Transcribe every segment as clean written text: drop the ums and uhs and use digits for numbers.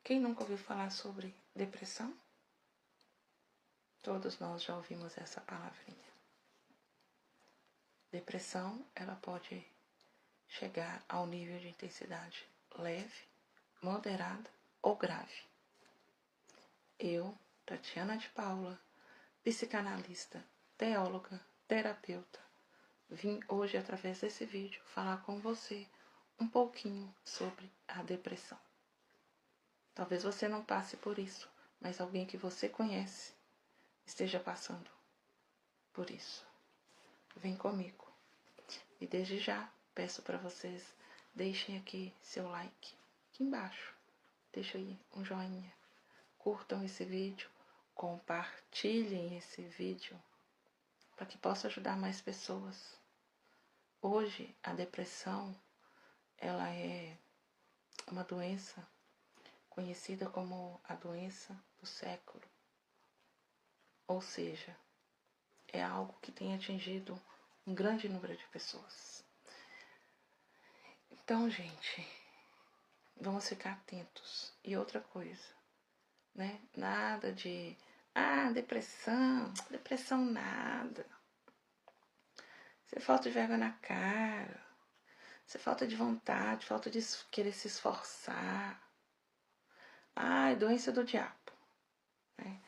Quem nunca ouviu falar sobre depressão? Todos nós já ouvimos essa palavrinha. Depressão, ela pode chegar ao nível de intensidade leve, moderada ou grave. Eu, Tatiana de Paula, psicanalista, teóloga, terapeuta, vim hoje, através desse vídeo, falar com você um pouquinho sobre a depressão. Talvez você não passe por isso, mas alguém que você conhece esteja passando por isso. Vem comigo. E desde já, peço para vocês, deixem aqui seu like, aqui embaixo. Deixa aí um joinha. Curtam esse vídeo, compartilhem esse vídeo, para que possa ajudar mais pessoas. Hoje, a depressão, ela é uma doença conhecida como a doença do século. Ou seja, é algo que tem atingido um grande número de pessoas. Então, gente, vamos ficar atentos. E outra coisa, né? Nada de, depressão nada. Isso é falta de vergonha na cara. Isso é falta de vontade, falta de querer se esforçar. É doença do diabo. Né?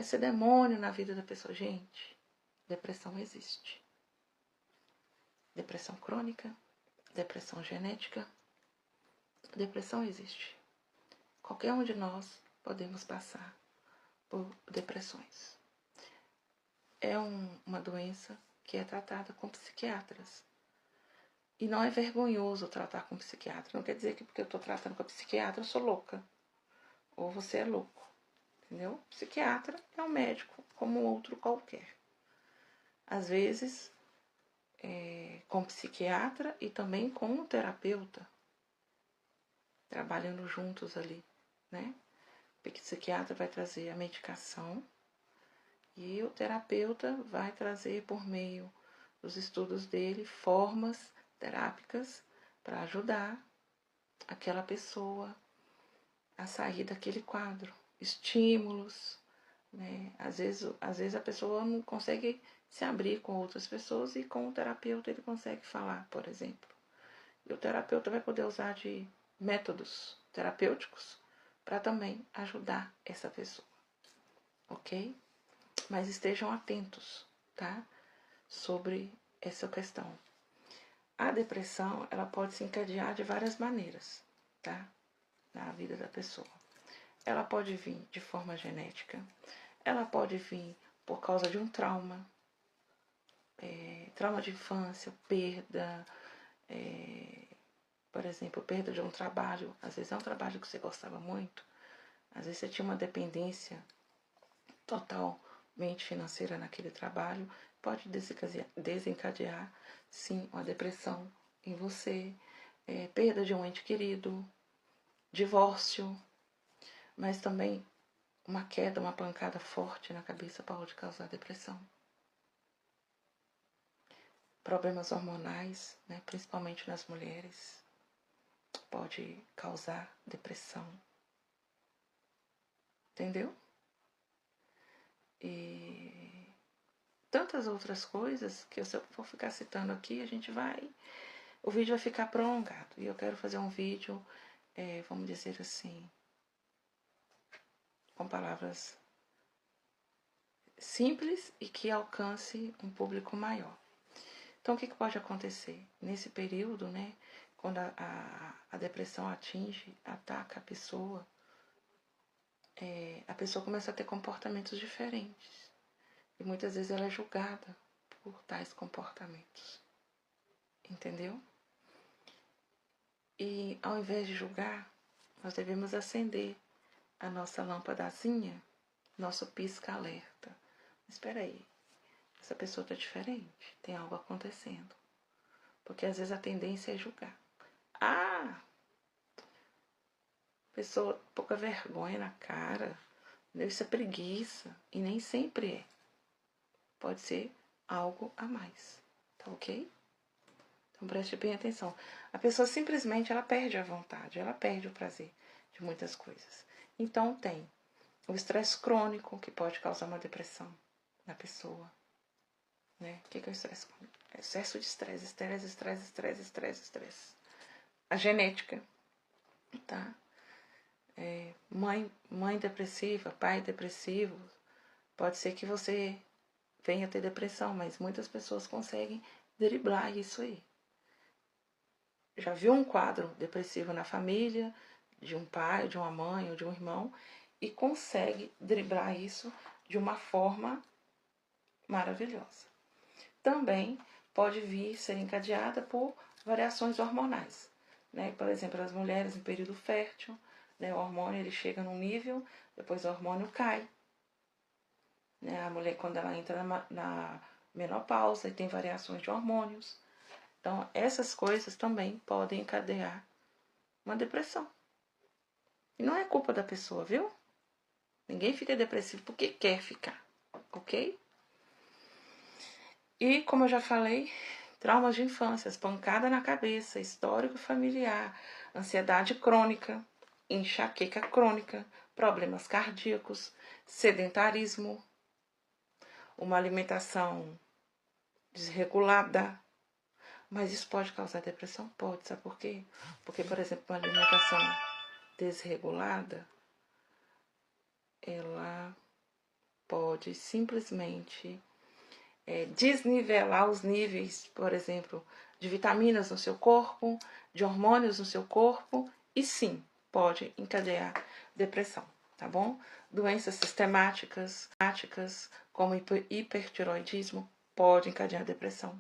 Isso é demônio na vida da pessoa. Gente, depressão existe. Depressão crônica, depressão genética, depressão existe. Qualquer um de nós podemos passar por depressões. É uma doença que é tratada com psiquiatras. E não é vergonhoso tratar com psiquiatra. Não quer dizer que porque eu estou tratando com a psiquiatra eu sou louca. Ou você é louco. Entendeu? Psiquiatra é um médico como outro qualquer. Às vezes, com psiquiatra e também com um terapeuta. Trabalhando juntos ali, né? O psiquiatra vai trazer a medicação e o terapeuta vai trazer, por meio dos estudos dele, formas terápicas para ajudar aquela pessoa a sair daquele quadro. Estímulos, né? Às vezes a pessoa não consegue se abrir com outras pessoas e com o terapeuta ele consegue falar, por exemplo. E o terapeuta vai poder usar de métodos terapêuticos para também ajudar essa pessoa, ok? Mas estejam atentos, tá? Sobre essa questão. A depressão, ela pode se encadear de várias maneiras, tá? Na vida da pessoa. Ela pode vir de forma genética, ela pode vir por causa de um trauma, trauma de infância, perda, por exemplo, perda de um trabalho. Às vezes é um trabalho que você gostava muito, às vezes você tinha uma dependência totalmente financeira naquele trabalho, pode desencadear, sim, uma depressão em você, perda de um ente querido, divórcio, mas também uma queda, uma pancada forte na cabeça pode causar depressão. Problemas hormonais, né, principalmente nas mulheres, pode causar depressão. Entendeu? E tantas outras coisas que se eu for ficar citando aqui, o vídeo vai ficar prolongado. E eu quero fazer um vídeo, vamos dizer assim, com palavras simples e que alcance um público maior. Então, o que pode acontecer? Nesse período, né, quando a depressão ataca a pessoa começa a ter comportamentos diferentes. E muitas vezes ela é julgada por tais comportamentos. Entendeu? E ao invés de julgar, nós devemos acender a nossa lâmpadazinha, nosso pisca-alerta. Espera aí, essa pessoa está diferente, tem algo acontecendo. Porque às vezes a tendência é julgar. Pessoa pouca vergonha na cara, isso é preguiça, e nem sempre é. Pode ser algo a mais, tá ok? Então preste bem atenção. A pessoa simplesmente ela perde a vontade, ela perde o prazer de muitas coisas. Então tem o estresse crônico, que pode causar uma depressão na pessoa. Né? O que é o estresse crônico? É excesso de estresse. A genética, tá? Mãe depressiva, pai depressivo, pode ser que você venha ter depressão, mas muitas pessoas conseguem driblar isso aí. Já viu um quadro depressivo na família, de um pai, de uma mãe ou de um irmão, e consegue driblar isso de uma forma maravilhosa. Também pode vir ser encadeada por variações hormonais. Né? Por exemplo, as mulheres em período fértil, né? O hormônio ele chega num nível, depois o hormônio cai. Né? A mulher, quando ela entra na menopausa, e tem variações de hormônios. Então, essas coisas também podem encadear uma depressão. E não é culpa da pessoa, viu? Ninguém fica depressivo porque quer ficar, ok? E, como eu já falei, traumas de infância, pancada na cabeça, histórico familiar, ansiedade crônica, enxaqueca crônica, problemas cardíacos, sedentarismo, uma alimentação desregulada. Mas isso pode causar depressão? Pode, sabe por quê? Porque, por exemplo, uma alimentação desregulada, ela pode simplesmente desnivelar os níveis, por exemplo, de vitaminas no seu corpo, de hormônios no seu corpo, e sim, pode encadear depressão, tá bom? Doenças sistemáticas, como hipertiroidismo, pode encadear depressão.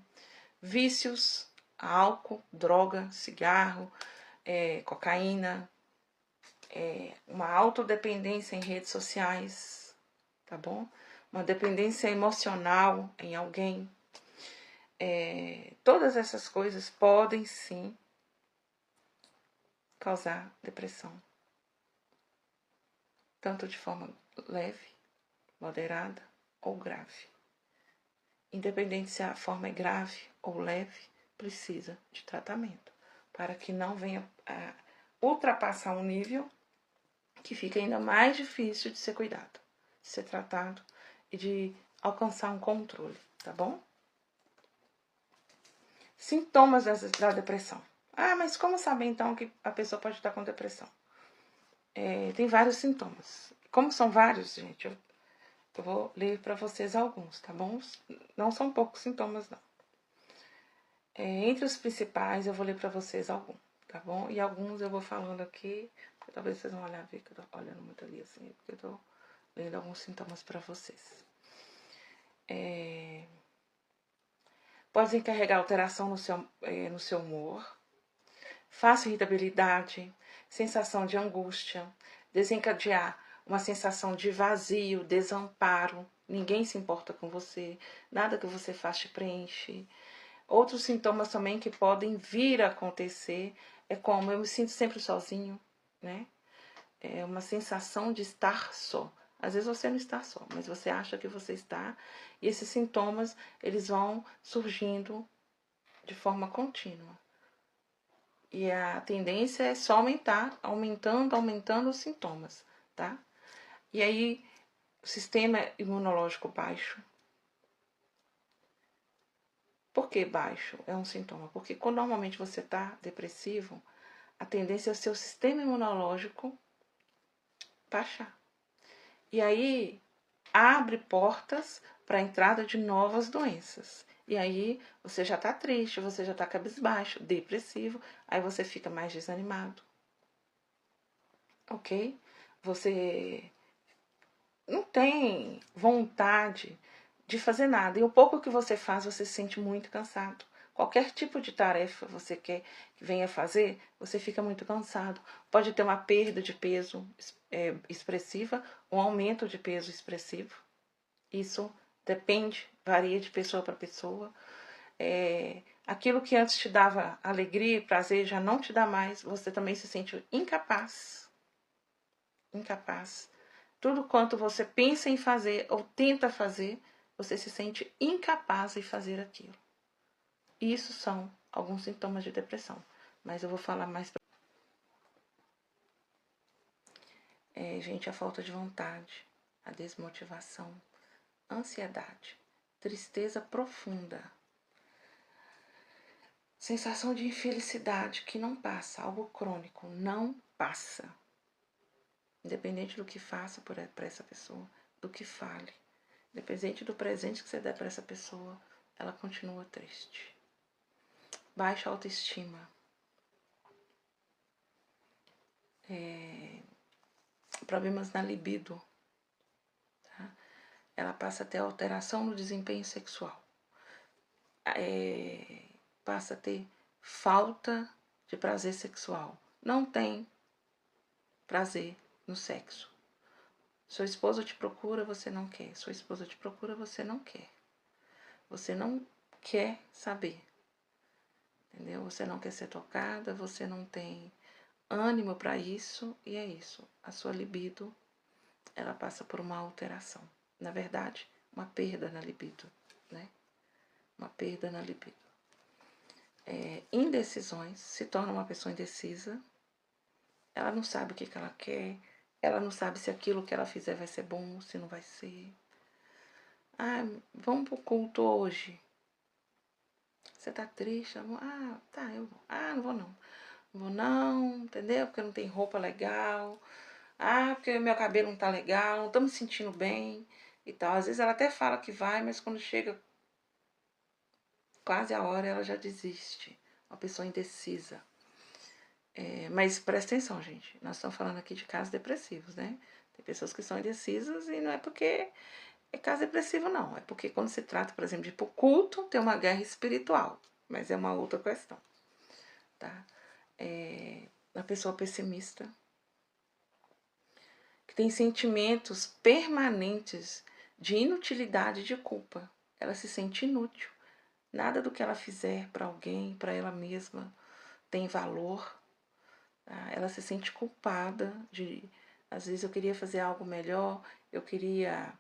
Vícios, álcool, droga, cigarro, cocaína, uma autodependência em redes sociais, tá bom? Uma dependência emocional em alguém. Todas essas coisas podem sim causar depressão. Tanto de forma leve, moderada ou grave. Independente se a forma é grave ou leve, precisa de tratamento. Para que não venha a ultrapassar um nível que fica ainda mais difícil de ser cuidado, de ser tratado e de alcançar um controle, tá bom? Sintomas da depressão. Ah, mas como saber então que a pessoa pode estar com depressão? Tem vários sintomas. Como são vários, gente, eu vou ler para vocês alguns, tá bom? Não são poucos sintomas, não. Entre os principais, eu vou ler para vocês alguns, tá bom? E alguns eu vou falando aqui, porque talvez vocês vão olhar, ver que eu tô olhando muito ali assim, porque eu tô lendo alguns sintomas para vocês. Pode encarregar alteração no seu humor, fácil irritabilidade, sensação de angústia, desencadear uma sensação de vazio, desamparo, ninguém se importa com você, nada que você faz te preenche. Outros sintomas também que podem vir a acontecer é como eu me sinto sempre sozinho, né? É uma sensação de estar só. Às vezes você não está só, mas você acha que você está. E esses sintomas, eles vão surgindo de forma contínua. E a tendência é só aumentar, aumentando os sintomas, tá? E aí, o sistema imunológico baixo. Por que baixo é um sintoma? Porque quando normalmente você está depressivo, a tendência é o seu sistema imunológico baixar. E aí, abre portas para a entrada de novas doenças. E aí, você já está triste, você já está cabisbaixo, depressivo, aí você fica mais desanimado. Ok? Você não tem vontade de fazer nada. E o pouco que você faz, você se sente muito cansado. Qualquer tipo de tarefa você quer que venha fazer, você fica muito cansado. Pode ter uma perda de peso expressiva, um aumento de peso expressivo. Isso depende, varia de pessoa para pessoa. Aquilo que antes te dava alegria e prazer já não te dá mais. Você também se sente incapaz. Tudo quanto você pensa em fazer ou tenta fazer, você se sente incapaz de fazer aquilo. Isso são alguns sintomas de depressão. Mas eu vou falar mais. gente, a falta de vontade, a desmotivação, ansiedade, tristeza profunda, sensação de infelicidade que não passa, algo crônico, não passa. Independente do que faça para essa pessoa, do que fale, independente do presente que você der para essa pessoa, ela continua triste. Baixa autoestima. Problemas na libido. Tá? Ela passa a ter alteração no desempenho sexual. Passa a ter falta de prazer sexual. Não tem prazer no sexo. Sua esposa te procura, você não quer. Sua esposa te procura, você não quer. Você não quer saber. Entendeu? Você não quer ser tocada, você não tem ânimo para isso, e é isso. A sua libido, ela passa por uma alteração. Na verdade, uma perda na libido, né? Uma perda na libido. Indecisões, se torna uma pessoa indecisa. Ela não sabe o que ela quer, ela não sabe se aquilo que ela fizer vai ser bom, se não vai ser. Ah, vamos pro culto hoje. Você tá triste? Ah, tá, eu vou. Ah, não vou não. Não vou não, entendeu? Porque não tem roupa legal. Ah, porque meu cabelo não tá legal, não tô me sentindo bem e tal. Às vezes ela até fala que vai, mas quando chega quase a hora ela já desiste. Uma pessoa indecisa. Mas presta atenção, gente. Nós estamos falando aqui de casos depressivos, né? Tem pessoas que são indecisas e não é porque é caso depressivo, não. É porque quando se trata, por exemplo, de ir pro culto, tem uma guerra espiritual. Mas é uma outra questão, tá? A pessoa pessimista, que tem sentimentos permanentes de inutilidade e de culpa. Ela se sente inútil. Nada do que ela fizer para alguém, para ela mesma, tem valor. Tá? Ela se sente culpada de, às vezes eu queria fazer algo melhor, eu queria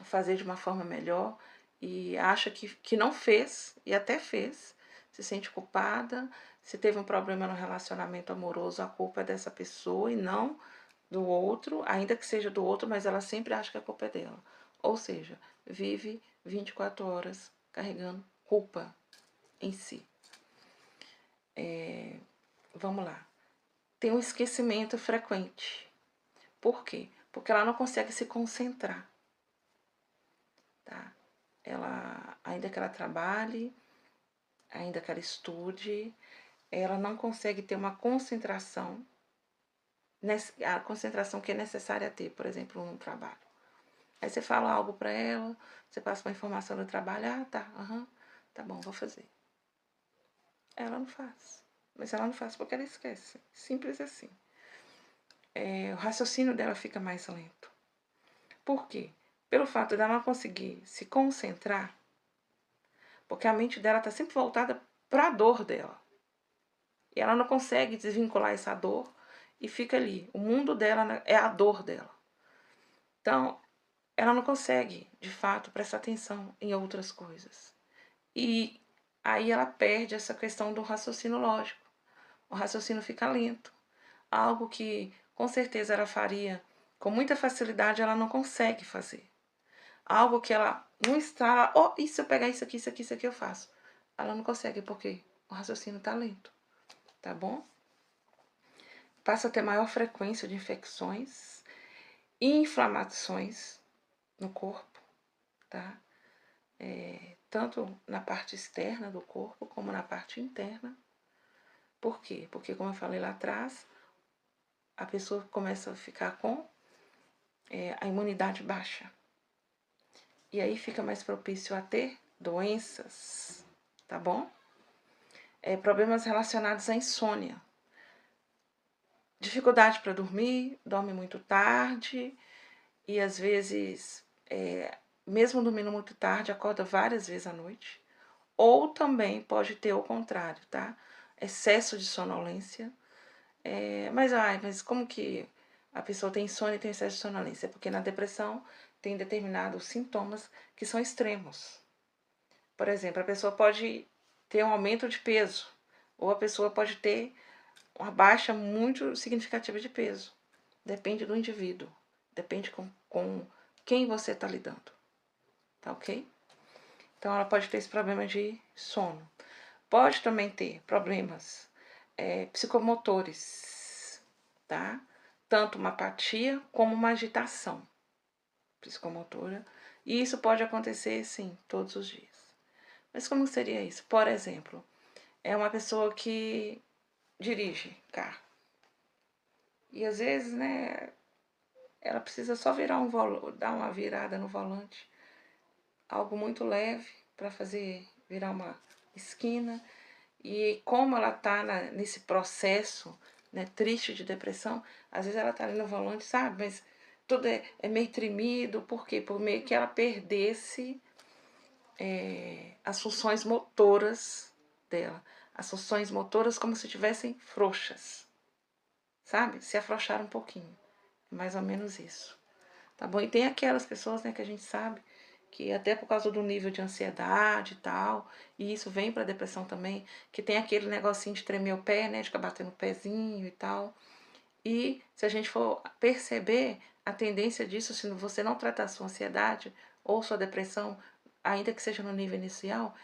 fazer de uma forma melhor e acha que não fez, e até fez, se sente culpada. Se teve um problema no relacionamento amoroso, a culpa é dessa pessoa e não do outro, ainda que seja do outro, mas ela sempre acha que a culpa é dela. Ou seja, vive 24 horas carregando culpa em si. Vamos lá. Tem um esquecimento frequente. Por quê? Porque ela não consegue se concentrar. Tá? Ainda que ela trabalhe, ainda que ela estude, ela não consegue ter uma concentração, a concentração que é necessária ter, por exemplo, no trabalho. Aí você fala algo para ela, você passa uma informação do trabalho, tá, tá bom, vou fazer. Ela não faz. Mas ela não faz porque ela esquece. Simples assim. O raciocínio dela fica mais lento. Por quê? Pelo fato dela não conseguir se concentrar, porque a mente dela está sempre voltada para a dor dela. E ela não consegue desvincular essa dor e fica ali. O mundo dela é a dor dela. Então, ela não consegue, de fato, prestar atenção em outras coisas. E aí ela perde essa questão do raciocínio lógico. O raciocínio fica lento. Algo que com certeza ela faria com muita facilidade, ela não consegue fazer. Algo que ela não está, e se eu pegar isso aqui, eu faço. Ela não consegue porque o raciocínio está lento, tá bom? Passa a ter maior frequência de infecções e inflamações no corpo, tá? Tanto na parte externa do corpo como na parte interna. Por quê? Porque, como eu falei lá atrás, a pessoa começa a ficar com a imunidade baixa. E aí fica mais propício a ter doenças, tá bom? Problemas relacionados à insônia. Dificuldade para dormir, dorme muito tarde e às vezes, mesmo dormindo muito tarde, acorda várias vezes à noite. Ou também pode ter o contrário, tá? Excesso de sonolência. Mas como que a pessoa tem insônia e tem excesso de sonolência? É porque na depressão tem determinados sintomas que são extremos. Por exemplo, a pessoa pode ter um aumento de peso, ou a pessoa pode ter uma baixa muito significativa de peso. Depende do indivíduo. Depende com quem você está lidando. Tá ok? Então, ela pode ter esse problema de sono. Pode também ter problemas psicomotores, tá? Tanto uma apatia como uma agitação psicomotora. E isso pode acontecer, sim, todos os dias. Mas como seria isso? Por exemplo, é uma pessoa que dirige carro. E às vezes, né, ela precisa só dar uma virada no volante. Algo muito leve para fazer virar uma esquina. E como ela está nesse processo, né, triste de depressão, às vezes ela está ali no volante, sabe? Mas tudo é meio tremido. Por quê? Por meio que ela perdesse as funções motoras dela. As funções motoras como se tivessem frouxas, sabe? Se afrouxaram um pouquinho. É mais ou menos isso. Tá bom? E tem aquelas pessoas, né, que a gente sabe que até por causa do nível de ansiedade e tal, e isso vem para depressão também, que tem aquele negocinho de tremer o pé, né, de ficar batendo o pezinho e tal. E se a gente for perceber a tendência disso, se você não tratar sua ansiedade ou sua depressão, ainda que seja no nível inicial,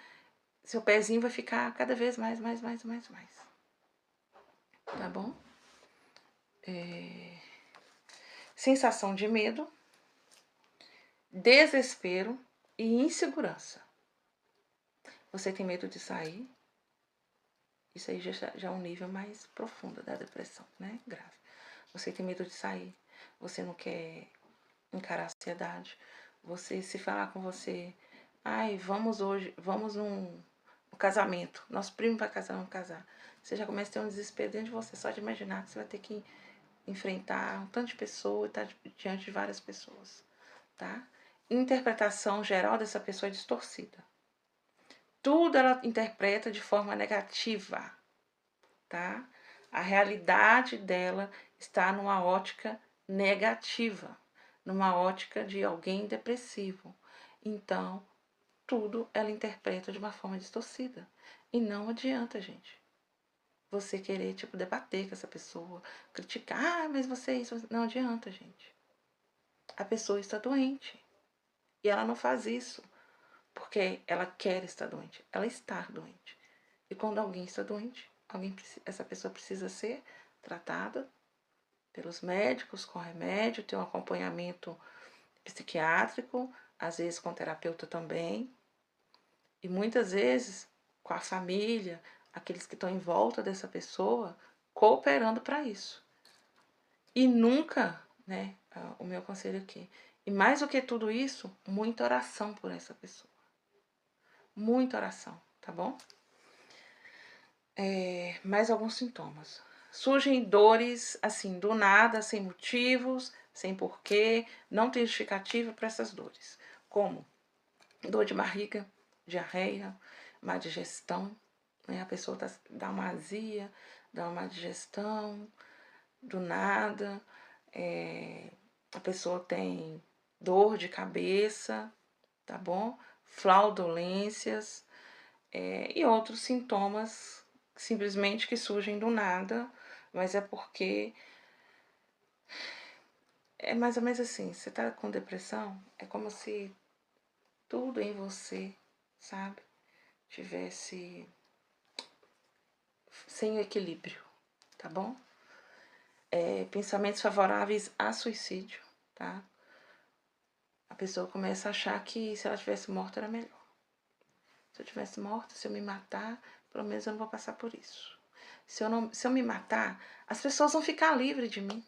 seu pezinho vai ficar cada vez mais. Tá bom? Sensação de medo, desespero e insegurança. Você tem medo de sair? Isso aí já é um nível mais profundo da depressão, né? Grave. Você tem medo de sair, você não quer encarar a ansiedade. Você, se falar com você, ai, vamos num casamento, nosso primo vai casar, vamos casar. Você já começa a ter um desespero dentro de você, só de imaginar que você vai ter que enfrentar um tanto de pessoa e estar diante de várias pessoas, tá? Interpretação geral dessa pessoa é distorcida. Tudo ela interpreta de forma negativa, tá? A realidade dela está numa ótica negativa, numa ótica de alguém depressivo. Então, tudo ela interpreta de uma forma distorcida. E não adianta, gente, você querer, tipo, debater com essa pessoa, criticar, mas você isso. Não adianta, gente. A pessoa está doente. E ela não faz isso porque ela quer estar doente. Ela está doente. E quando alguém está doente, essa pessoa precisa ser tratada pelos médicos com remédio, ter um acompanhamento psiquiátrico, às vezes com terapeuta também. E muitas vezes com a família, aqueles que estão em volta dessa pessoa, cooperando para isso. E nunca, né, o meu conselho aqui, e mais do que tudo isso, muita oração por essa pessoa. Muita oração, tá bom? Mais alguns sintomas. Surgem dores, assim, do nada, sem motivos, sem porquê, não tem justificativa para essas dores. Como dor de barriga, diarreia, má digestão, né? A pessoa dá uma azia, dá uma má digestão, do nada. A pessoa tem dor de cabeça, tá bom? Flaudolências e outros sintomas simplesmente que surgem do nada, mas é porque é mais ou menos assim, você tá com depressão, é como se tudo em você, sabe, tivesse sem equilíbrio, tá bom? Pensamentos favoráveis a suicídio, tá? A pessoa começa a achar que se ela tivesse morta era melhor. Se eu tivesse morta, se eu me matar, pelo menos eu não vou passar por isso. Se eu me matar, as pessoas vão ficar livres de mim.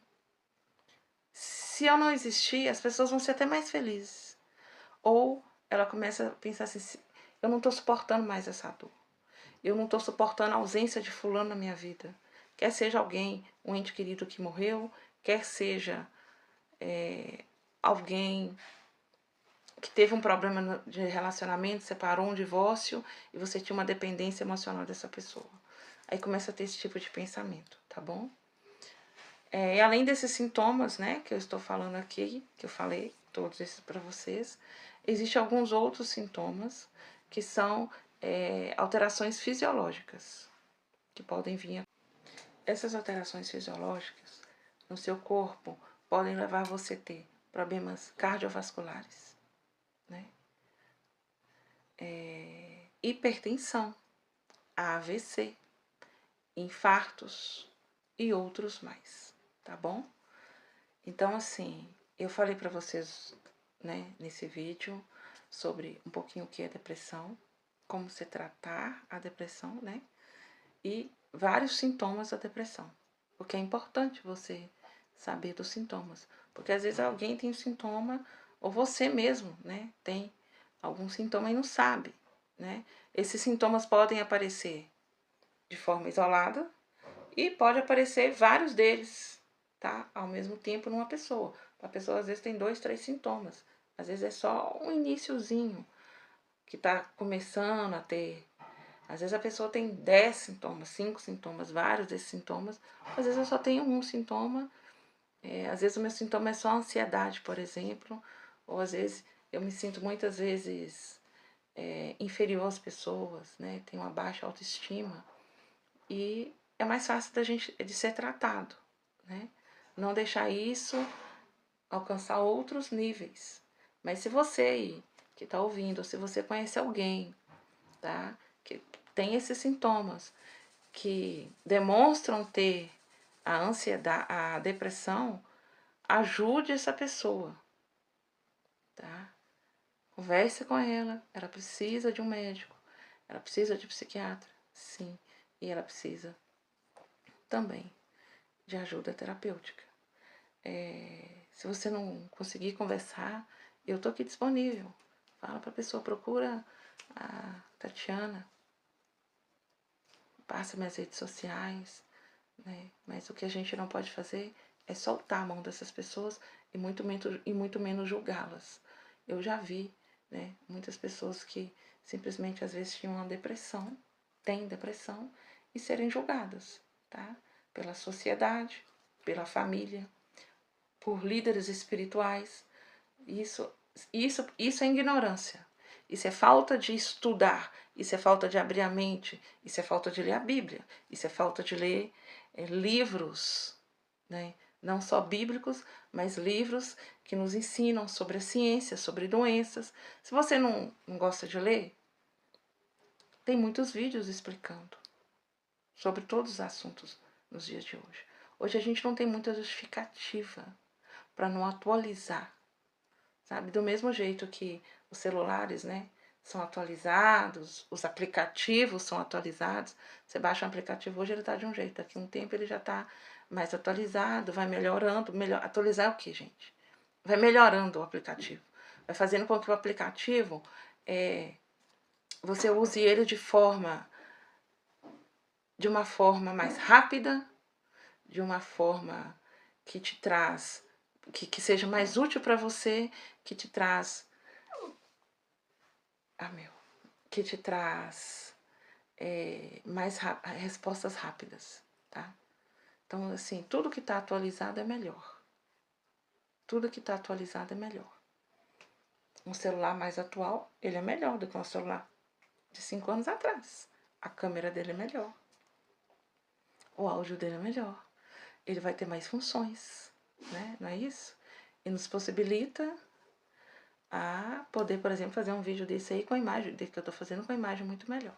Se eu não existir, as pessoas vão ser até mais felizes. Ou ela começa a pensar assim, eu não estou suportando mais essa dor. Eu não estou suportando a ausência de fulano na minha vida. Quer seja alguém, um ente querido que morreu, quer seja alguém que teve um problema de relacionamento, separou, um divórcio, e você tinha uma dependência emocional dessa pessoa. Aí começa a ter esse tipo de pensamento, tá bom? E além desses sintomas, né, que eu estou falando aqui, que eu falei, todos esses para vocês, existem alguns outros sintomas que são alterações fisiológicas que podem vir. Essas alterações fisiológicas no seu corpo podem levar você a ter problemas cardiovasculares, né? Hipertensão, AVC, infartos e outros mais, tá bom? Então, assim, eu falei para vocês, né, nesse vídeo sobre um pouquinho o que é depressão, como se tratar a depressão, né? E vários sintomas da depressão. Porque é importante você saber dos sintomas. Porque às vezes alguém tem um sintoma, ou você mesmo, né, tem algum sintoma e não sabe, né? Esses sintomas podem aparecer de forma isolada e pode aparecer vários deles, tá? Ao mesmo tempo numa pessoa. A pessoa às vezes tem 2, 3 sintomas. Às vezes é só um iniciozinho que está começando a ter. Às vezes a pessoa tem 10 sintomas, 5 sintomas, vários desses sintomas. Às vezes eu só tenho um sintoma. Às vezes o meu sintoma é só ansiedade, por exemplo. Ou às vezes eu me sinto muitas vezes inferior às pessoas, né? Tenho uma baixa autoestima. E é mais fácil de ser tratado, né? Não deixar isso alcançar outros níveis. Mas se você aí que está ouvindo, ou se você conhece alguém, tá? Que tem esses sintomas que demonstram ter a ansiedade, a depressão, ajude essa pessoa, tá? Converse com ela precisa de um médico, ela precisa de um psiquiatra, sim, e ela precisa também de ajuda terapêutica. Se você não conseguir conversar, eu tô aqui disponível. Fala para a pessoa, procura a Tatiana, passa minhas redes sociais, né? Mas o que a gente não pode fazer é soltar a mão dessas pessoas e muito menos julgá-las. Eu já vi, né, muitas pessoas que simplesmente às vezes tinham uma depressão, têm depressão, e serem julgadas, tá? Pela sociedade, pela família, por líderes espirituais. Isso é ignorância. Isso é falta de estudar. Isso é falta de abrir a mente. Isso é falta de ler a Bíblia. Isso é falta de ler livros, né? Não só bíblicos, mas livros que nos ensinam sobre a ciência, sobre doenças. Se você não gosta de ler, tem muitos vídeos explicando sobre todos os assuntos nos dias de hoje. Hoje a gente não tem muita justificativa para não atualizar, sabe? Do mesmo jeito que os celulares, né, são atualizados, os aplicativos são atualizados. Você baixa um aplicativo hoje, ele está de um jeito, daqui a um tempo ele já está mais atualizado, vai melhorando. Atualizar é o que, gente? Vai melhorando o aplicativo, vai fazendo com que o aplicativo você use ele de uma forma mais rápida, de uma forma que te traz, que seja mais útil para você, que te traz que te traz respostas rápidas, tá? Então, assim, tudo que está atualizado é melhor. Tudo que está atualizado é melhor. Um celular mais atual, ele é melhor do que um celular de 5 anos atrás. A câmera dele é melhor. O áudio dele é melhor. Ele vai ter mais funções, né? Não é isso? E nos possibilita a poder, por exemplo, fazer um vídeo desse aí com a imagem, desse que eu estou fazendo com a imagem muito melhor.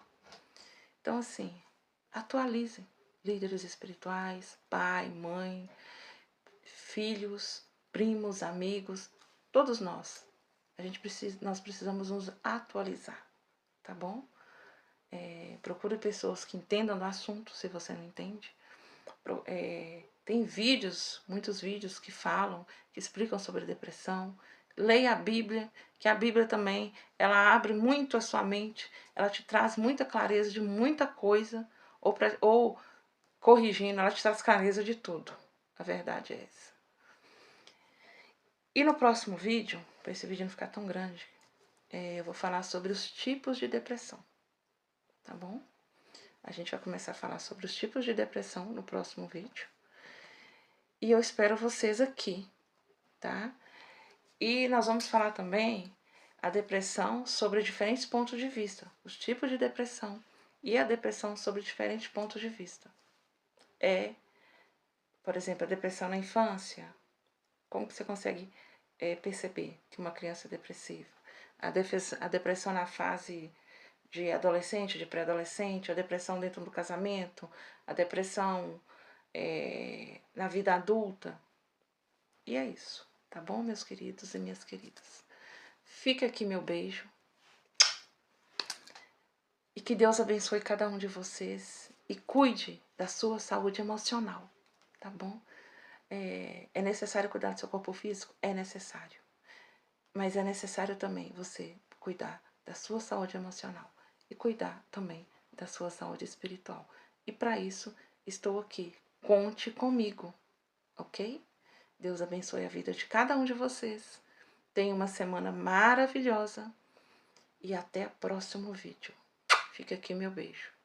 Então, assim, atualizem. Líderes espirituais, pai, mãe, filhos, primos, amigos, todos nós. Nós precisamos nos atualizar, tá bom? Procure pessoas que entendam do assunto, se você não entende. Tem vídeos, muitos vídeos que falam, que explicam sobre depressão. Leia a Bíblia, que a Bíblia também, ela abre muito a sua mente, ela te traz muita clareza de muita coisa, ou corrigindo, ela te traz clareza de tudo. A verdade é essa. E no próximo vídeo, para esse vídeo não ficar tão grande, eu vou falar sobre os tipos de depressão, tá bom? A gente vai começar a falar sobre os tipos de depressão no próximo vídeo. E eu espero vocês aqui, tá? E nós vamos falar também a depressão sobre diferentes pontos de vista, os tipos de depressão e a depressão sobre diferentes pontos de vista. Por exemplo, a depressão na infância. Como que você consegue perceber que uma criança é depressiva? A depressão na fase de adolescente, de pré-adolescente, a depressão dentro do casamento, a depressão na vida adulta. E é isso, tá bom, meus queridos e minhas queridas? Fica aqui meu beijo. E que Deus abençoe cada um de vocês e cuide da sua saúde emocional, tá bom? É necessário cuidar do seu corpo físico? É necessário. Mas é necessário também você cuidar da sua saúde emocional e cuidar também da sua saúde espiritual. E para isso, estou aqui. Conte comigo, ok? Deus abençoe a vida de cada um de vocês. Tenha uma semana maravilhosa e até o próximo vídeo. Fica aqui meu beijo.